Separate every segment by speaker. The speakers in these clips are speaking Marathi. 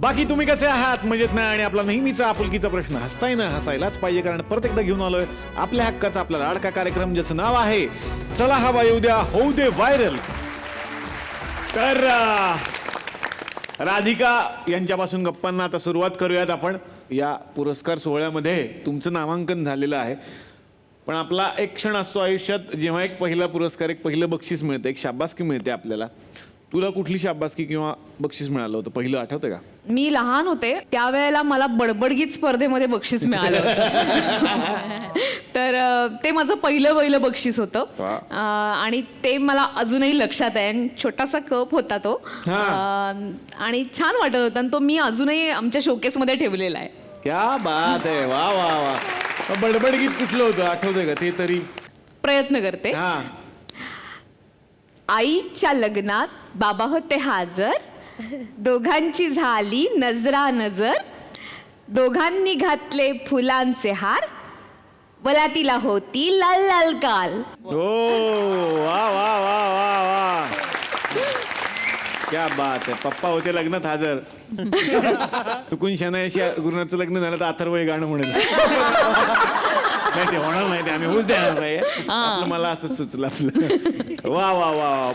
Speaker 1: बाकी तुम्ही कसे आहात? मजेत नाही? आणि आपला नेहमीचा आपुलकीचा प्रश्न, हसताय ना? हसायलाच पाहिजे, कारण परत एकदा घेऊन आलोय आपल्या हक्काचा आपला लाडका कार्यक्रम, ज्याचं नाव आहे चला हवा येऊ द्या होऊ दे व्हायरल. तर राधिका यांच्यापासून गप्पांना आता सुरुवात करूयात आपण. या पुरस्कार सोहळ्यामध्ये तुमचं नामांकन झालेलं आहे, पण आपला एक क्षण असतो आयुष्यात जेव्हा एक पहिला पुरस्कार, एक पहिलं बक्षीस मिळतं, एक शाबासकी मिळते आपल्याला. तुला कुठली शाबासकी किंवा बक्षीस मिळालं होतं पहिलं, आठवतं का?
Speaker 2: मी लहान होते त्यावेळेला मला बडबडगीत स्पर्धेमध्ये बक्षीस मिळालं होतं. तर ते माझं पहिलं बक्षीस होतं. आणि ते मला अजूनही लक्षात आहे. छोटासा कप होता तो, आणि छान वाटत होता. आणि तो मी अजूनही आमच्या शोकेसमध्ये ठेवलेला आहे.
Speaker 1: क्या बात आहे, वा वा वा. बडबडगीत कुठलं होतं, आठवतंय का ते तरी?
Speaker 2: प्रयत्न करते. आईच्या लग्नात बाबा होते हजर, दोघांची झाली नजरा नजर, दोघांनी घातले फुलांचे हार, वलाटीला होती लाल लाल काल.
Speaker 1: ओ वा वा वा वा वा, क्या बात आहे. पप्पा होते लग्नात हजर. चुकून शनायाशी गुरुनाथचं लग्न झालं तर अथर्व हे गाणं म्हणेल. नाही ते होणार नाही, ते आम्ही होऊच देणार नाही. आपलं मला असंच सुचलं आपलं. वा वा वा.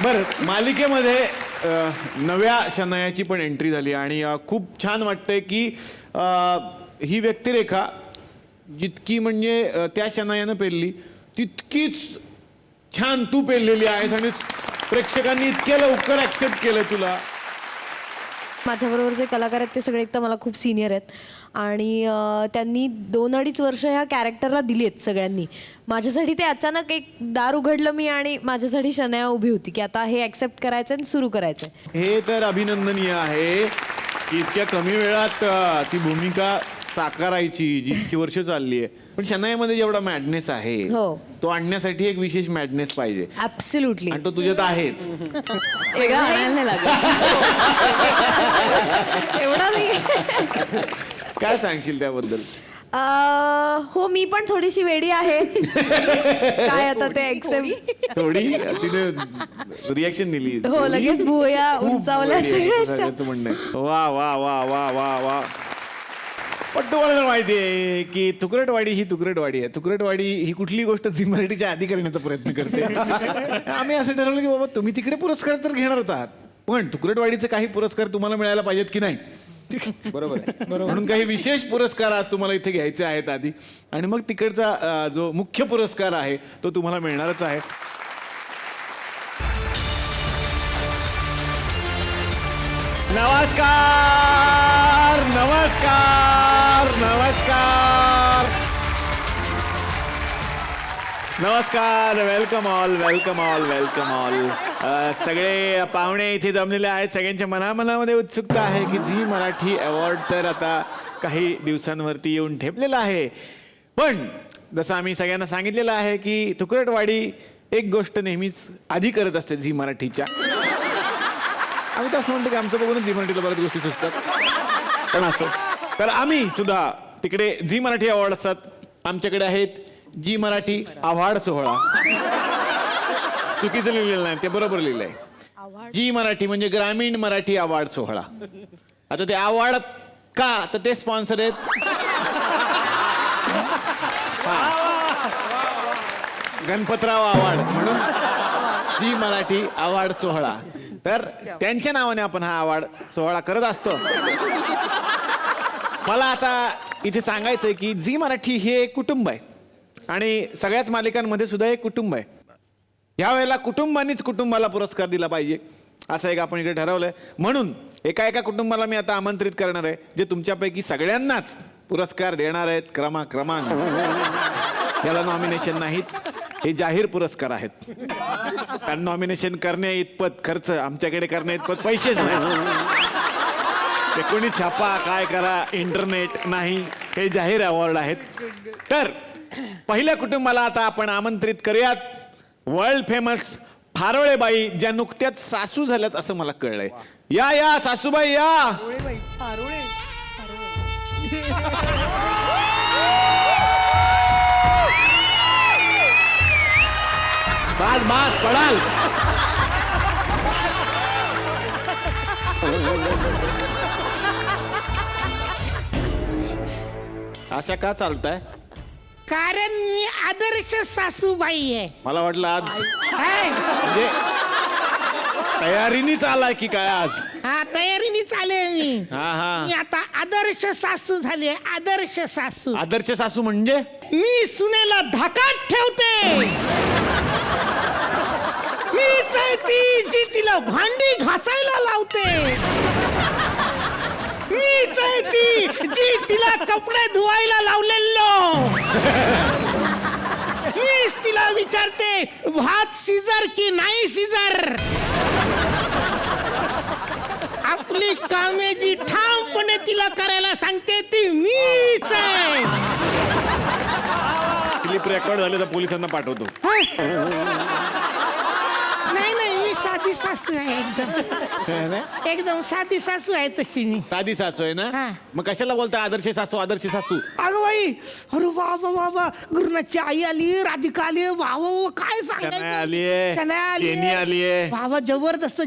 Speaker 1: बरं, मालिकेमध्ये नव्या शनायाची पण एंट्री झाली आणि खूप छान वाटतंय की ही व्यक्तिरेखा जितकी म्हणजे त्या शनायानं पेलली तितकीच छान तू पेललेली आहेस, आणि प्रेक्षकांनी इतक्या लवकर ऍक्सेप्ट केलं तुला.
Speaker 3: माझ्याबरोबर जे कलाकार आहेत ते सगळे एक तर मला खूप सिनियर आहेत, आणि त्यांनी 2-2.5 वर्ष ह्या कॅरेक्टरला दिली आहेत सगळ्यांनी. माझ्यासाठी ते अचानक एक दार उघडलं मी, आणि माझ्यासाठी शनाया उभी होती की आता हे ॲक्सेप्ट करायचं आणि सुरू करायचं.
Speaker 1: हे तर अभिनंदनीय आहे की इतक्या कमी वेळात ती भूमिका साकारायची जी इतकी वर्ष चालली आहे. पण शनायामध्ये जेवढा मॅडनेस आहे तो आणण्यासाठी एक विशेष मॅडनेस पाहिजे.
Speaker 3: ॲब्सोल्युटली.
Speaker 1: आणि तो तुझ्यात आहेच.
Speaker 2: वेगळा म्हणायला नाही लागत.
Speaker 3: एवढा नाही.
Speaker 1: काय सांगशील त्याबद्दल?
Speaker 3: हो, मी पण थोडीशी वेडी आहे. काय आता ते ॲक्सेप्ट.
Speaker 1: थोडी तिने रिॲक्शन दिली.
Speaker 3: हो, लगेच भुवया उंचावल्या सगळ्याचं
Speaker 1: म्हणणं. वा वा वा वा वा वा. पण तुम्हाला जर माहिती आहे की तुकरटवाडी ही तुकरटवाडी आहे. तुकरटवाडी ही कुठली गोष्ट झी मराठीच्या आधी करण्याचा प्रयत्न करते. आम्ही असं ठरवलं की बाबा तुम्ही तिकडे पुरस्कार तर घेणारच आहात, पण तुकरटवाडीचे काही पुरस्कार तुम्हाला मिळायला पाहिजेत की नाही. बरोबर आहे. म्हणून काही विशेष पुरस्कार आज तुम्हाला इथे घ्यायचे आहेत आधी, आणि मग तिकडचा जो मुख्य पुरस्कार आहे तो तुम्हाला मिळणारच आहे. नमस्कार नमस्कार नमस्कार नमस्कार. Welcome all welcome all welcome all. सगळे पाहुणे इथे जमलेले आहेत. सगळ्यांच्या मनामध्ये उत्सुकता आहे की झी मराठी अवॉर्ड तर आता काही दिवसांवरती येऊन ठेपलेला आहे. पण जसं आम्ही सगळ्यांना सांगितलेलं आहे की तुकरटवाडी एक गोष्ट नेहमीच आधी करत असते झी मराठीच्या. आम्ही तर असं म्हणतो की आमचं बघूनच झी मराठीला बऱ्याच गोष्टी सुचतात, पण असं तर आम्ही सुद्धा तिकडे झी मराठी अवॉर्ड असतात, आमच्याकडे आहेत झी मराठी अवॉर्ड सोहळा. चुकीचं लिहिलेलं नाही, ते बरोबर लिहिलंय. झी मराठी म्हणजे ग्रामीण मराठी अवॉर्ड सोहळा. आता ते अवॉर्ड का, तर ते स्पॉन्सर आहेत गणपतराव अवॉर्ड, म्हणून झी मराठी अवॉर्ड सोहळा. तर त्यांच्या नावाने आपण हा अवॉर्ड सोहळा करत असतो. मला आता इथे सांगायचंय की झी मराठी हे एक कुटुंब आहे, आणि सगळ्याच मालिकांमध्ये सुद्धा एक कुटुंब आहे. ह्या वेळेला कुटुंबानीच कुटुंबाला पुरस्कार दिला पाहिजे असं एक आपण इकडे ठरवलंय. म्हणून एका कुटुंबाला मी आता आमंत्रित करणार आहे, जे तुमच्यापैकी सगळ्यांनाच पुरस्कार देणार आहेत क्रमाक्रमाने. याला नॉमिनेशन नाहीत, हे जाहीर पुरस्कार आहेत. कारण नॉमिनेशन करण्या इतपत खर्च आमच्याकडे करण्या इतपत पैसेच नाही. ते कोणी छापा काय करा, इंटरनेट नाही, हे जाहीर अवॉर्ड आहेत. तर पहिल्या कुटुंबाला आता आपण आमंत्रित करूयात. वर्ल्ड फेमस फारोळेबाई, ज्या नुकत्याच सासू झाल्यात असं मला कळलंय. या या सासूबाई या. बास बास पडाल. अशा का चालताय?
Speaker 4: कारण मी आदर्श सासूबाई आहे.
Speaker 1: मला वाटलं आज
Speaker 4: हाय.
Speaker 1: म्हणजे तयारीनीच आलाय की काय आज?
Speaker 4: हा, तयारीने चाले मी.
Speaker 1: हा
Speaker 4: मी आता आदर्श सासू झाली. आदर्श सासू.
Speaker 1: आदर्श सासू म्हणजे?
Speaker 4: मी सुनेला धाकात ठेवते. मीच आहे ती जी तिला भांडी घासायला लावते. मीच आहे ती जी तिला कपडे धुवायला लावलेलो. मीच तिला विचारते भात शिजर की नाही शिजर. आपली कामे जी ठामपणे तिला करायला सांगते ती मीच आहे.
Speaker 1: क्लिप रेकॉर्ड झाले तर पोलिसांना पाठवतो.
Speaker 4: नाही नाही, मी साधी सासू आहे. एकदम साधी सासू आहे तशी मी.
Speaker 1: साधी सासू आहे ना?
Speaker 4: हा.
Speaker 1: मग कशाला बोलता आदर्श सासू आदर्श सासू?
Speaker 4: अगं बाई, अरे बाबा बाबा, गुरुनाथची आई आली, राधिका आली, बाबा काय
Speaker 1: शनाया आलीये,
Speaker 4: शनाया
Speaker 1: जेनी आलीये.
Speaker 4: बाबा जबरदस्त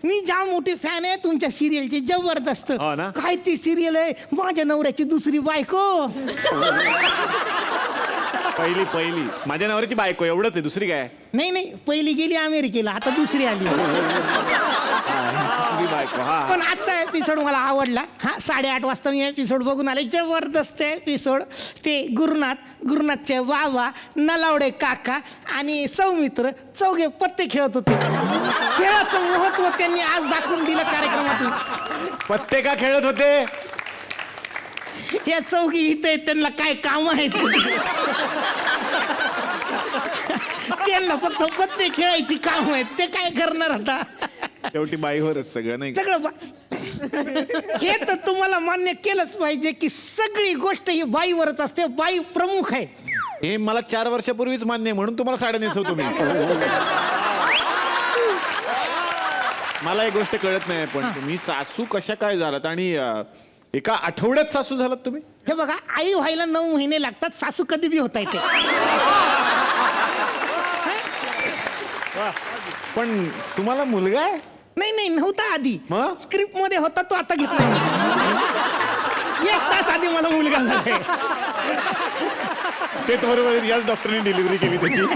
Speaker 4: मी जाम मोठी फॅन आहे तुमच्या सिरियलची. जबरदस्त.
Speaker 1: हो ना?
Speaker 4: काय ती सिरियल आहे, माझ्या नवऱ्याची दुसरी बायको.
Speaker 1: पहिली माझ्या नवऱ्याची बायको, एवढंच आहे, दुसरी काय?
Speaker 4: नाही नाही, पहिली गेली अमेरिकेला, आता दुसरी आली.
Speaker 1: दुसरी बायको. हा
Speaker 4: पण आजचा एपिसोड मला आवडला. हा, 8:30 वाजता मी एपिसोड बघून आले. जबरदस्त एपिसोड. ते गुरुनाथचे बाबा, नलावडे काका आणि सौमित्र चौघे पत्ते खेळत होते. खेळाचं महत्व त्यांनी आज दाखवून दिलं कार्यक्रमातून.
Speaker 1: पत्ते का खेळत होते?
Speaker 4: या चौघी इथे त्यांना काय काम आहेत? त्यांना फक्त पत्ते खेळायची काम आहेत. ते काय करणार आता?
Speaker 1: शेवटी बाईवरच सगळं नाही का?
Speaker 4: सगळं हे तर तुम्हाला मान्य केलंच पाहिजे की सगळी गोष्ट ही बाईवरच असते. बाई प्रमुख आहे.
Speaker 1: हे मला 4 वर्षापूर्वीच मान्य आहे, म्हणून तुम्हाला साड्या नेसवतो मी. मला एक गोष्ट कळत नाही, पण तुम्ही सासू कशा काय झालात आणि एका आठवड्यात सासू झालात तुम्ही?
Speaker 4: हे बघा, आई व्हायला 9 महिने लागतात. सासू कधी बी होता येते.
Speaker 1: पण तुम्हाला मुलगा आहे?
Speaker 4: नाही नाही, नव्हता आधी.
Speaker 1: मग?
Speaker 4: स्क्रिप्ट मध्ये होता तो, आता घेतला. 1 तास आधी मला मुलगा झालाय.
Speaker 1: तेच बरोबर, याच डॉक्टरने डिलिव्हरी केली त्याची.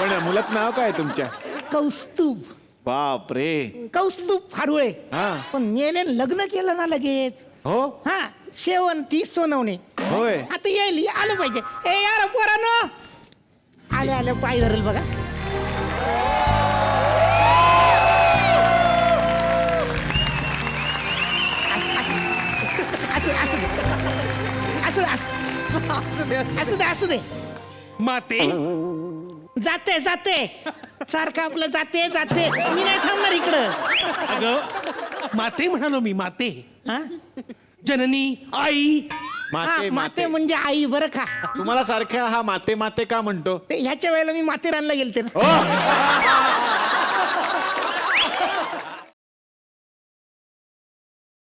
Speaker 1: पण मुलाचं नाव काय तुमच्या?
Speaker 4: कौस्तुभ.
Speaker 1: बाप रे.
Speaker 4: कौस्तुभ फारुळे.
Speaker 1: हा.
Speaker 4: पण मेले लग्न केलं ना लगेच.
Speaker 1: हो
Speaker 4: हा, शेवंती सोनवणे.
Speaker 1: होय.
Speaker 4: आता येईल, आलं पाहिजे. ए यार पोरानो, आले पाय धरेल बघा. असू दे.
Speaker 5: माते
Speaker 4: जाते सारखं आपलं जाते. मी नाही थांबणार इकडं.
Speaker 5: अगं माते म्हणालो मी. माते
Speaker 4: हा?
Speaker 5: जननी आई.
Speaker 1: माते
Speaker 4: माते म्हणजे आई, बरं का?
Speaker 1: तुम्हाला सारख्या हा माते माते का म्हणतो?
Speaker 4: ते ह्याच्या वेळेला मी माथेरानला गेलते ना.